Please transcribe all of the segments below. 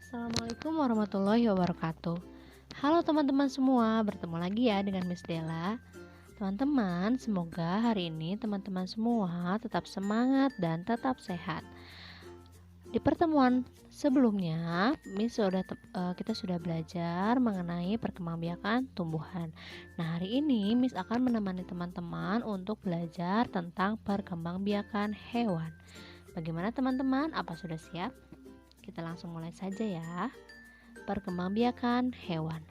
Assalamualaikum warahmatullahi wabarakatuh. Halo teman-teman semua, bertemu lagi ya dengan Miss Della. Teman-teman, semoga hari ini teman-teman semua tetap semangat dan tetap sehat. Di pertemuan sebelumnya, kita sudah belajar mengenai perkembangbiakan tumbuhan. Nah, hari ini Miss akan menemani teman-teman untuk belajar tentang perkembangbiakan hewan. Bagaimana teman-teman? Apa sudah siap? Kita langsung mulai saja ya. Perkembangbiakan hewan.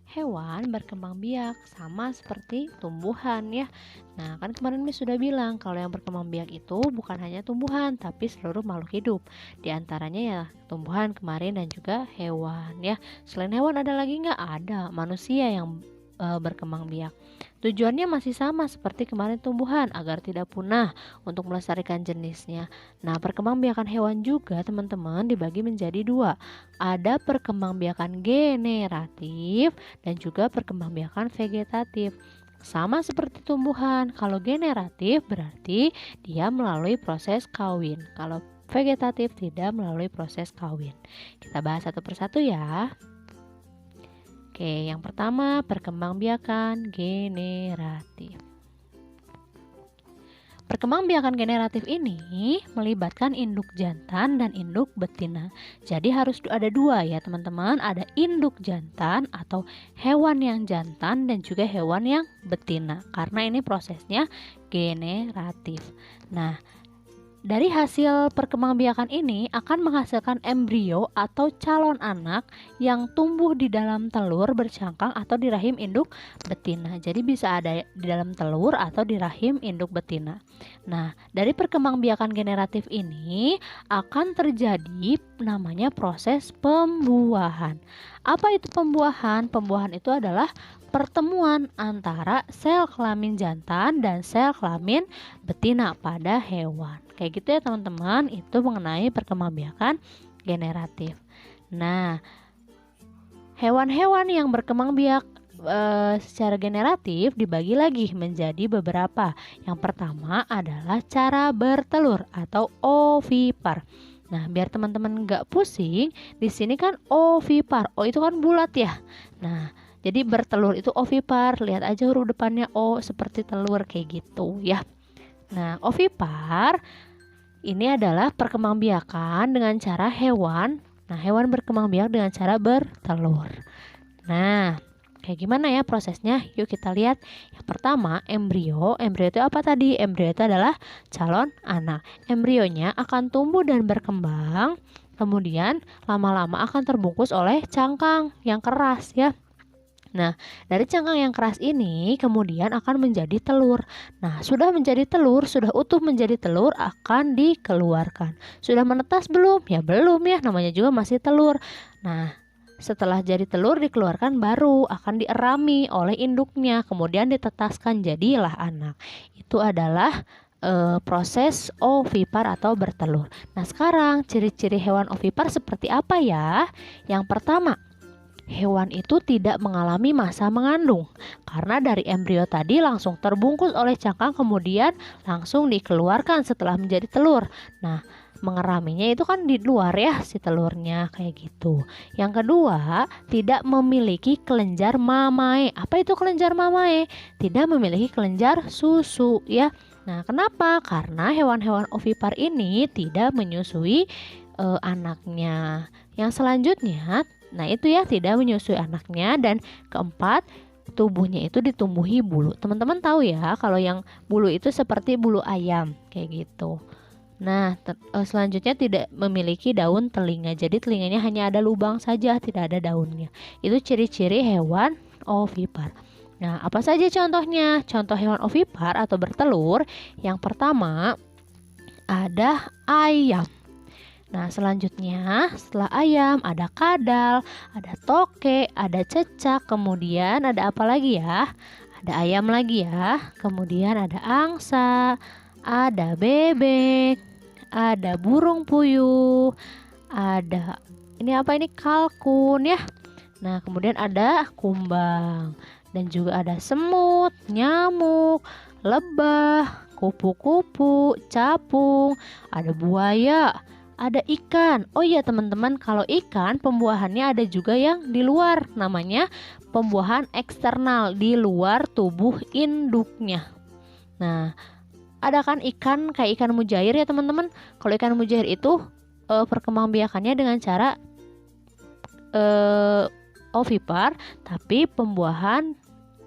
Hewan berkembang biak sama seperti tumbuhan ya. Nah, kan kemarin Miss sudah bilang kalau yang berkembang biak itu bukan hanya tumbuhan, tapi seluruh makhluk hidup. Di antaranya ya tumbuhan kemarin dan juga hewan ya. Selain hewan ada lagi nggak? Ada manusia yang berkembang biak. Tujuannya masih sama seperti kemarin tumbuhan agar tidak punah untuk melestarikan jenisnya. Nah, perkembangbiakan hewan juga teman-teman dibagi menjadi dua. Ada perkembangbiakan generatif dan juga perkembangbiakan vegetatif. Sama seperti tumbuhan, kalau generatif berarti dia melalui proses kawin. Kalau vegetatif tidak melalui proses kawin. Kita bahas satu persatu ya. Oke, yang pertama perkembangbiakan generatif. Perkembangbiakan generatif ini melibatkan induk jantan dan induk betina. Jadi harus ada dua ya teman-teman, ada induk jantan atau hewan yang jantan dan juga hewan yang betina. Karena ini prosesnya generatif. Nah, dari hasil perkembangbiakan ini akan menghasilkan embrio atau calon anak yang tumbuh di dalam telur bercangkang atau di rahim induk betina. Jadi bisa ada di dalam telur atau di rahim induk betina. Nah, dari perkembangbiakan generatif ini akan terjadi namanya proses pembuahan. Apa itu pembuahan? Pembuahan itu adalah pertemuan antara sel kelamin jantan dan sel kelamin betina pada hewan. Kayak gitu ya teman-teman, itu mengenai perkembangbiakan generatif. Nah, hewan-hewan yang berkembang biak secara generatif dibagi lagi menjadi beberapa. Yang pertama adalah cara bertelur atau ovipar. Nah, biar teman-teman nggak pusing, di sini kan ovipar. O itu kan bulat ya. Nah, jadi bertelur itu ovipar. Lihat aja huruf depannya O seperti telur kayak gitu ya. Nah, ovipar ini adalah perkembangbiakan dengan cara hewan. Nah, hewan berkembang biak dengan cara bertelur. Nah, kayak gimana ya prosesnya? Yuk kita lihat. Yang pertama, embrio. Embrio itu apa tadi? Embrio itu adalah calon anak. Embrionya akan tumbuh dan berkembang. Kemudian lama-lama akan terbungkus oleh cangkang yang keras ya. Nah, dari cangkang yang keras ini kemudian akan menjadi telur. Nah, sudah menjadi telur, sudah utuh menjadi telur akan dikeluarkan. Sudah menetas belum? Ya belum ya, namanya juga masih telur. Nah, setelah jadi telur dikeluarkan baru akan dierami oleh induknya, kemudian ditetaskan jadilah anak. Itu adalah proses ovipar atau bertelur. Nah, sekarang ciri-ciri hewan ovipar seperti apa ya? Yang pertama, hewan itu tidak mengalami masa mengandung karena dari embrio tadi langsung terbungkus oleh cangkang kemudian langsung dikeluarkan setelah menjadi telur. Nah, mengeraminya itu kan di luar ya si telurnya kayak gitu. Yang kedua, tidak memiliki kelenjar mamae. Apa itu kelenjar mamae? Tidak memiliki kelenjar susu ya. Nah, kenapa? Karena hewan-hewan ovipar ini tidak menyusui anaknya. Yang selanjutnya, nah itu ya tidak menyusui anaknya. Dan keempat, tubuhnya itu ditumbuhi bulu. Teman-teman tahu ya kalau yang bulu itu seperti bulu ayam kayak gitu. Nah, selanjutnya tidak memiliki daun telinga. Jadi telinganya hanya ada lubang saja, tidak ada daunnya. Itu ciri-ciri hewan ovipar. Nah, apa saja contohnya? Contoh hewan ovipar atau bertelur. Yang pertama ada ayam. Nah, selanjutnya setelah ayam ada kadal, ada toke, ada cecak, kemudian ada apa lagi ya? Ada ayam lagi ya. Kemudian ada angsa, ada bebek, ada burung puyuh, ada ini apa ini kalkun ya. Nah, kemudian ada kumbang dan juga ada semut, nyamuk, lebah, kupu-kupu, capung, ada buaya, ada ikan. Oh iya teman-teman, kalau ikan pembuahannya ada juga yang di luar, namanya pembuahan eksternal di luar tubuh induknya. Nah, ada kan ikan kayak ikan mujair ya teman-teman. Kalau ikan mujair itu perkembangbiakannya dengan cara ovipar, tapi pembuahan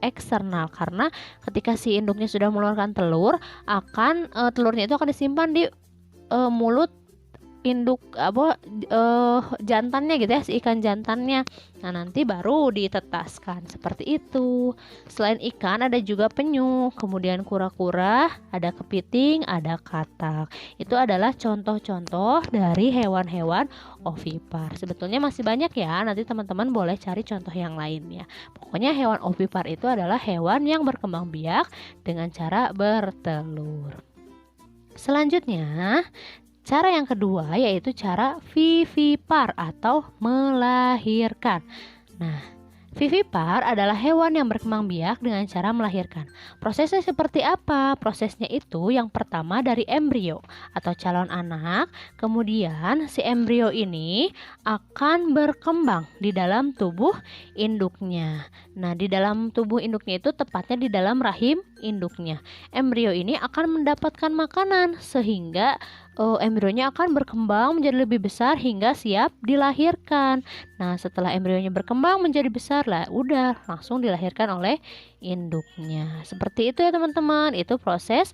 eksternal, karena ketika si induknya sudah mengeluarkan telur, telurnya itu akan disimpan di mulut induk jantannya gitu ya, si ikan jantannya. Nah, nanti baru ditetaskan seperti itu. Selain ikan ada juga penyu, kemudian kura-kura, ada kepiting, ada katak. Itu adalah contoh-contoh dari hewan-hewan ovipar. Sebetulnya masih banyak ya, nanti teman-teman boleh cari contoh yang lainnya. Pokoknya hewan ovipar itu adalah hewan yang berkembang biak dengan cara bertelur. Selanjutnya, cara yang kedua yaitu cara vivipar atau melahirkan. Nah, vivipar adalah hewan yang berkembang biak dengan cara melahirkan. Prosesnya seperti apa? Prosesnya itu yang pertama dari embrio atau calon anak. Kemudian si embrio ini akan berkembang di dalam tubuh induknya. Nah, di dalam tubuh induknya itu tepatnya di dalam rahim induknya. Embrio ini akan mendapatkan makanan sehingga embrionya akan berkembang menjadi lebih besar hingga siap dilahirkan. Nah, setelah embrionya berkembang menjadi besar lah, udah langsung dilahirkan oleh induknya. Seperti itu ya teman-teman. Itu proses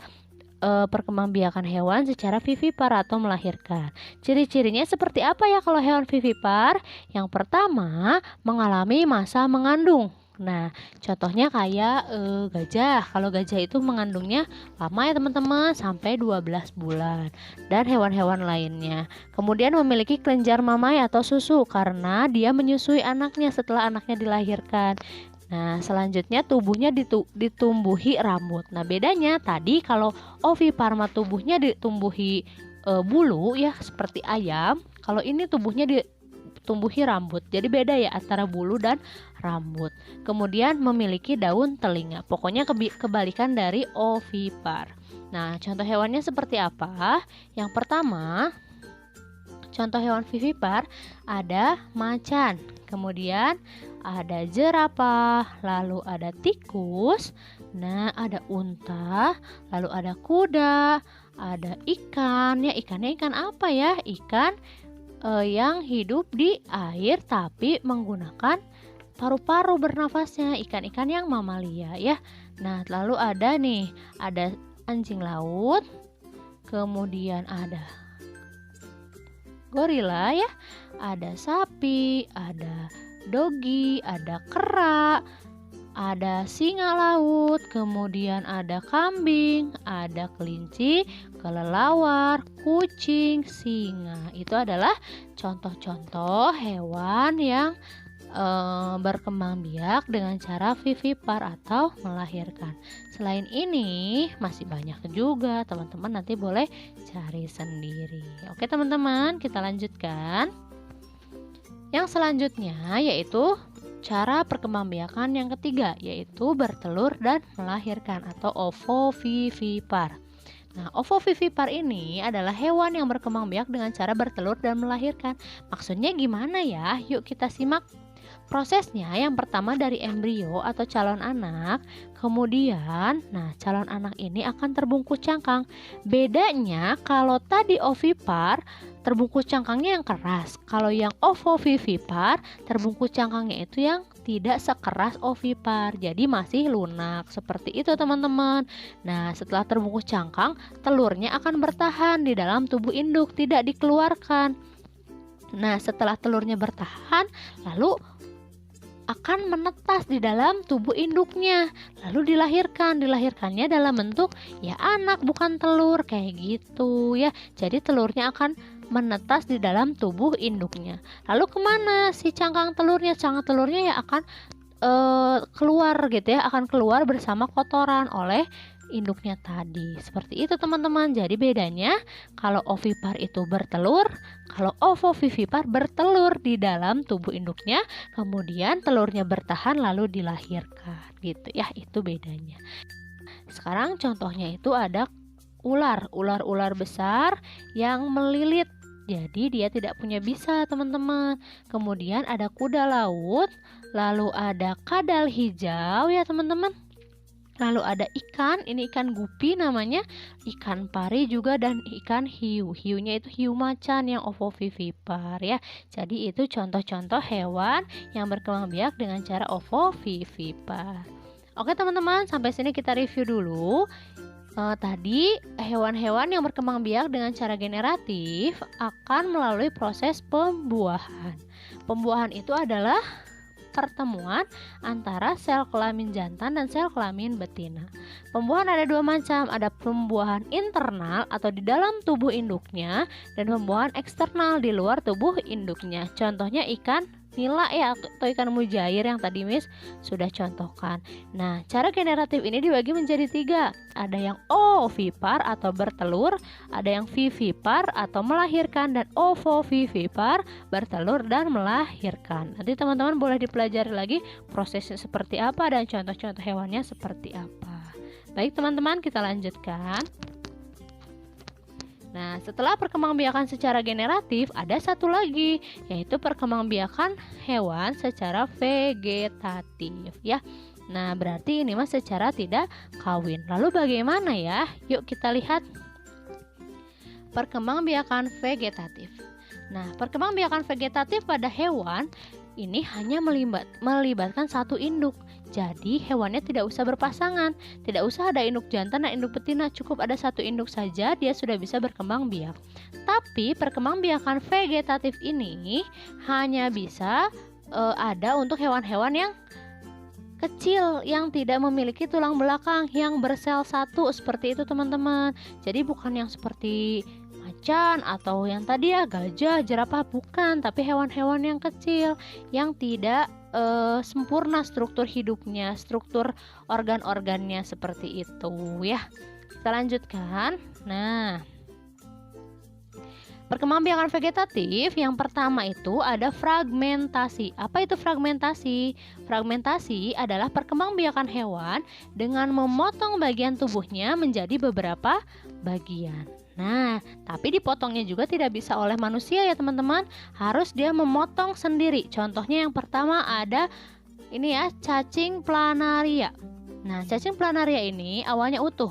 perkembangbiakan hewan secara vivipar atau melahirkan. Ciri-cirinya seperti apa ya kalau hewan vivipar? Yang pertama, mengalami masa mengandung. Nah, contohnya kayak gajah. Kalau gajah itu mengandungnya lama ya teman-teman, sampai 12 bulan. Dan hewan-hewan lainnya. Kemudian memiliki kelenjar mamai atau susu karena dia menyusui anaknya setelah anaknya dilahirkan. Nah, selanjutnya tubuhnya ditumbuhi rambut. Nah, bedanya tadi kalau ovipar tubuhnya ditumbuhi bulu ya seperti ayam. Kalau ini tubuhnya ditumbuhi rambut. Jadi beda ya antara bulu dan rambut. Kemudian memiliki daun telinga. Pokoknya kebalikan dari ovipar. Nah, contoh hewannya seperti apa? Yang pertama, contoh hewan vivipar ada macan, kemudian ada jerapah, lalu ada tikus, nah ada unta, lalu ada kuda, ada ikan. Ya, ikannya ikan apa ya? Ikan yang hidup di air tapi menggunakan paru-paru bernafasnya, ikan-ikan yang mamalia ya. Nah, lalu ada anjing laut, kemudian ada gorila ya, ada sapi, ada dogi, ada kera, ada singa laut, kemudian ada kambing, ada kelinci, kelelawar, kucing, singa. Itu adalah contoh-contoh hewan yang berkembang biak dengan cara vivipar atau melahirkan. Selain ini masih banyak juga, teman-teman nanti boleh cari sendiri. Oke teman-teman, kita lanjutkan. Yang selanjutnya yaitu cara perkembangbiakan yang ketiga, yaitu bertelur dan melahirkan atau ovovivipar. Nah, ovovivipar ini adalah hewan yang berkembang biak dengan cara bertelur dan melahirkan. Maksudnya gimana ya? Yuk kita simak. Prosesnya yang pertama dari embrio atau calon anak, kemudian calon anak ini akan terbungkus cangkang. Bedanya kalau tadi ovipar terbungkus cangkangnya yang keras, kalau yang ovovivipar terbungkus cangkangnya itu yang tidak sekeras ovipar, jadi masih lunak. Seperti itu teman-teman. Nah, setelah terbungkus cangkang, telurnya akan bertahan di dalam tubuh induk, tidak dikeluarkan. Nah, setelah telurnya bertahan, lalu akan menetas di dalam tubuh induknya, lalu dilahirkannya dalam bentuk ya anak bukan telur kayak gitu ya. Jadi telurnya akan menetas di dalam tubuh induknya. Lalu kemana si cangkang telurnya? Cangkang telurnya ya akan keluar gitu ya, akan keluar bersama kotoran oleh induknya tadi. Seperti itu teman-teman. Jadi bedanya kalau ovipar itu bertelur, kalau ovovivipar bertelur di dalam tubuh induknya, kemudian telurnya bertahan lalu dilahirkan gitu ya. Itu bedanya. Sekarang contohnya itu ada ular besar yang melilit Jadi dia tidak punya bisa, teman-teman. Kemudian ada kuda laut, lalu ada kadal hijau ya, teman-teman. Lalu ada ikan, ini ikan gupi namanya, ikan pari juga, dan ikan hiu. Hiunya itu hiu macan yang ovovivipar ya. Jadi itu contoh-contoh hewan yang berkembang biak dengan cara ovovivipar. Oke teman-teman, sampai sini kita review dulu. Tadi hewan-hewan yang berkembang biak dengan cara generatif akan melalui proses pembuahan. Pembuahan itu adalah pertemuan antara sel kelamin jantan dan sel kelamin betina. Pembuahan ada dua macam, ada pembuahan internal atau di dalam tubuh induknya, dan pembuahan eksternal di luar tubuh induknya. Contohnya ikan nila ya, atau ikan mujair yang tadi Miss sudah contohkan. Nah, cara generatif ini dibagi menjadi 3. Ada yang ovipar atau bertelur, ada yang vivipar atau melahirkan, dan ovovivipar bertelur dan melahirkan. Nanti teman-teman boleh dipelajari lagi prosesnya seperti apa dan contoh-contoh hewannya seperti apa. Baik teman-teman, kita lanjutkan. Nah, setelah perkembangbiakan secara generatif, ada satu lagi, yaitu perkembangbiakan hewan secara vegetatif ya. Nah, berarti ini mas secara tidak kawin. Lalu bagaimana ya? Yuk kita lihat perkembangbiakan vegetatif. Nah, perkembangbiakan vegetatif pada hewan ini hanya melibatkan satu induk. Jadi hewannya tidak usah berpasangan, tidak usah ada induk jantan dan induk betina, cukup ada satu induk saja dia sudah bisa berkembang biak. Tapi perkembangbiakan vegetatif ini hanya bisa ada untuk hewan-hewan yang kecil yang tidak memiliki tulang belakang yang bersel satu seperti itu teman-teman. Jadi bukan yang seperti macan atau yang tadi ya gajah, jerapah, bukan, tapi hewan-hewan yang kecil yang tidak sempurna struktur hidupnya, struktur organ-organnya seperti itu ya. Kita lanjutkan. Nah, perkembangbiakan vegetatif yang pertama itu ada fragmentasi. Apa itu fragmentasi? Fragmentasi adalah perkembangbiakan hewan dengan memotong bagian tubuhnya menjadi beberapa bagian. Nah, tapi dipotongnya juga tidak bisa oleh manusia ya teman-teman. Harus dia memotong sendiri. Contohnya yang pertama ada ini ya, cacing planaria. Nah, cacing planaria ini awalnya utuh.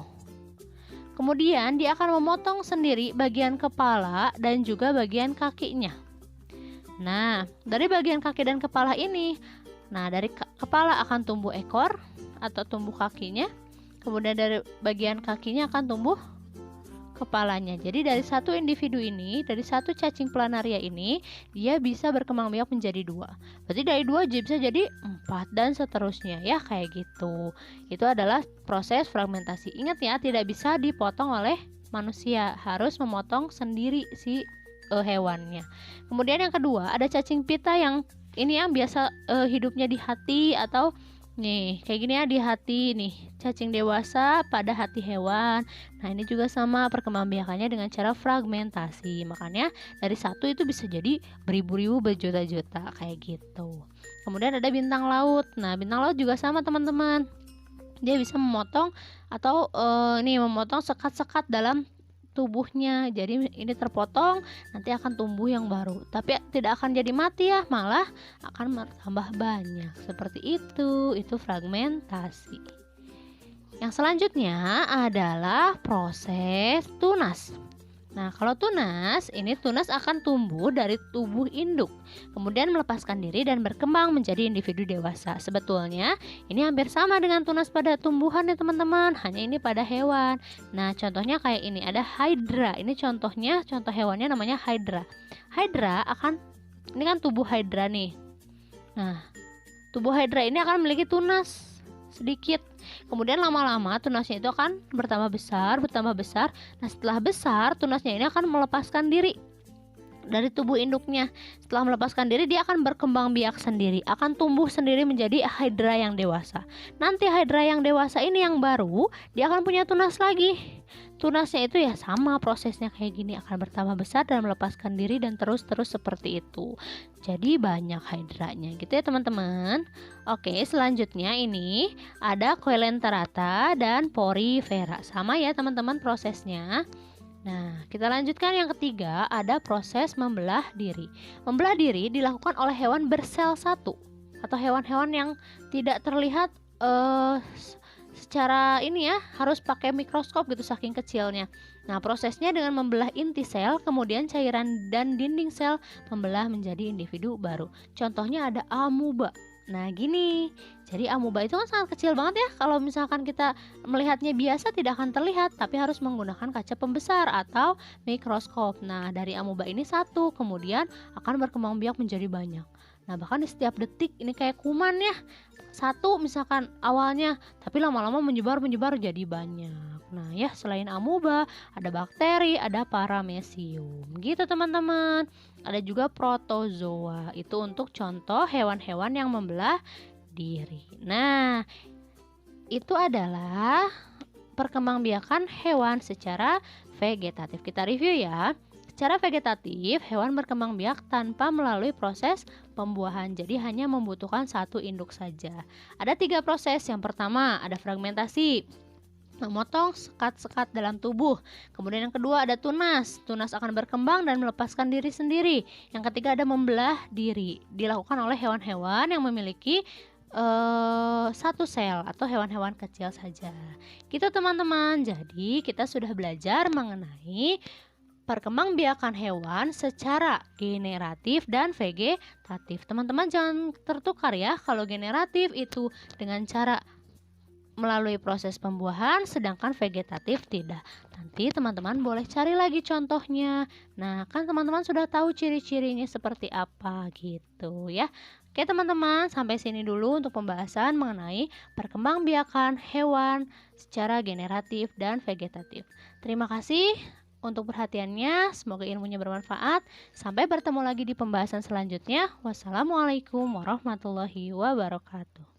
Kemudian dia akan memotong sendiri bagian kepala dan juga bagian kakinya. Nah, dari bagian kaki dan kepala ini, dari kepala akan tumbuh ekor atau tumbuh kakinya. Kemudian dari bagian kakinya akan tumbuh kepalanya. Jadi dari satu individu ini, dari satu cacing planaria ini, dia bisa berkembang biak menjadi 2. Berarti dari 2 bisa jadi 4 dan seterusnya ya, kayak gitu. Itu adalah proses fragmentasi. Ingat ya, tidak bisa dipotong oleh manusia, harus memotong sendiri si hewannya. Kemudian yang kedua, ada cacing pita yang ini yang biasa hidupnya di hati atau nih, kayak gini ya, di hati nih, cacing dewasa pada hati hewan. Nah, ini juga sama perkembangbiakannya dengan cara fragmentasi. Makanya dari satu itu bisa jadi beribu-ribu, berjuta-juta kayak gitu. Kemudian ada bintang laut. Nah, bintang laut juga sama teman-teman. Dia bisa memotong atau memotong sekat-sekat dalam tubuhnya. Jadi ini terpotong, nanti akan tumbuh yang baru. Tapi tidak akan jadi mati ya, malah akan bertambah banyak. Seperti itu fragmentasi. Yang selanjutnya adalah proses tunas. Nah, kalau tunas, ini tunas akan tumbuh dari tubuh induk, kemudian melepaskan diri dan berkembang menjadi individu dewasa. Sebetulnya, ini hampir sama dengan tunas pada tumbuhan ya teman-teman, hanya ini pada hewan. Nah, contohnya kayak ini, ada hydra. Ini contohnya, contoh hewannya namanya hydra. Hydra ini kan tubuh hydra nih. Nah, tubuh hydra ini akan memiliki tunas sedikit. Kemudian lama-lama tunasnya itu akan bertambah besar. Nah, setelah besar, tunasnya ini akan melepaskan diri dari tubuh induknya. Setelah melepaskan diri, dia akan berkembang biak sendiri, akan tumbuh sendiri menjadi hydra yang dewasa. Nanti hydra yang dewasa ini yang baru, dia akan punya tunas lagi. Tunasnya itu ya sama prosesnya kayak gini, akan bertambah besar dan melepaskan diri dan terus seperti itu. Jadi banyak hydranya gitu ya teman-teman. Oke, selanjutnya ini ada Coelenterata dan Porifera. Sama ya teman-teman prosesnya. Nah, kita lanjutkan yang ketiga, ada proses membelah diri. Membelah diri dilakukan oleh hewan bersel satu atau hewan-hewan yang tidak terlihat secara ini ya, harus pakai mikroskop gitu saking kecilnya. Nah, prosesnya dengan membelah inti sel, kemudian cairan dan dinding sel membelah menjadi individu baru. Contohnya ada amuba. Nah, gini. Jadi amuba itu kan sangat kecil banget ya. Kalau misalkan kita melihatnya biasa tidak akan terlihat, tapi harus menggunakan kaca pembesar atau mikroskop. Nah, dari amuba ini satu, kemudian akan berkembang biak menjadi banyak. Nah, bahkan di setiap detik ini kayak kuman ya. Satu misalkan awalnya, tapi lama-lama menyebar jadi banyak. Nah, ya selain amuba, ada bakteri, ada paramecium. Gitu teman-teman. Ada juga protozoa. Itu untuk contoh hewan-hewan yang membelah diri. Nah, itu adalah perkembangbiakan hewan secara vegetatif. Kita review ya. Secara vegetatif, hewan berkembang biak tanpa melalui proses pembuahan, jadi hanya membutuhkan satu induk saja. Ada 3 proses. Yang pertama, ada fragmentasi, memotong sekat-sekat dalam tubuh. Kemudian yang kedua ada tunas. Tunas akan berkembang dan melepaskan diri sendiri. Yang ketiga ada membelah diri. Dilakukan oleh hewan-hewan yang memiliki satu sel atau hewan-hewan kecil saja. Gitu teman-teman. Jadi kita sudah belajar mengenai perkembangbiakan hewan secara generatif dan vegetatif. Teman-teman jangan tertukar ya, kalau generatif itu dengan cara melalui proses pembuahan, sedangkan vegetatif tidak. Nanti teman-teman boleh cari lagi contohnya. Nah, kan teman-teman sudah tahu ciri-cirinya seperti apa gitu ya. Oke teman-teman, sampai sini dulu untuk pembahasan mengenai perkembangbiakan hewan secara generatif dan vegetatif. Terima kasih untuk perhatiannya, semoga ilmunya bermanfaat. Sampai bertemu lagi di pembahasan selanjutnya. Wassalamualaikum warahmatullahi wabarakatuh.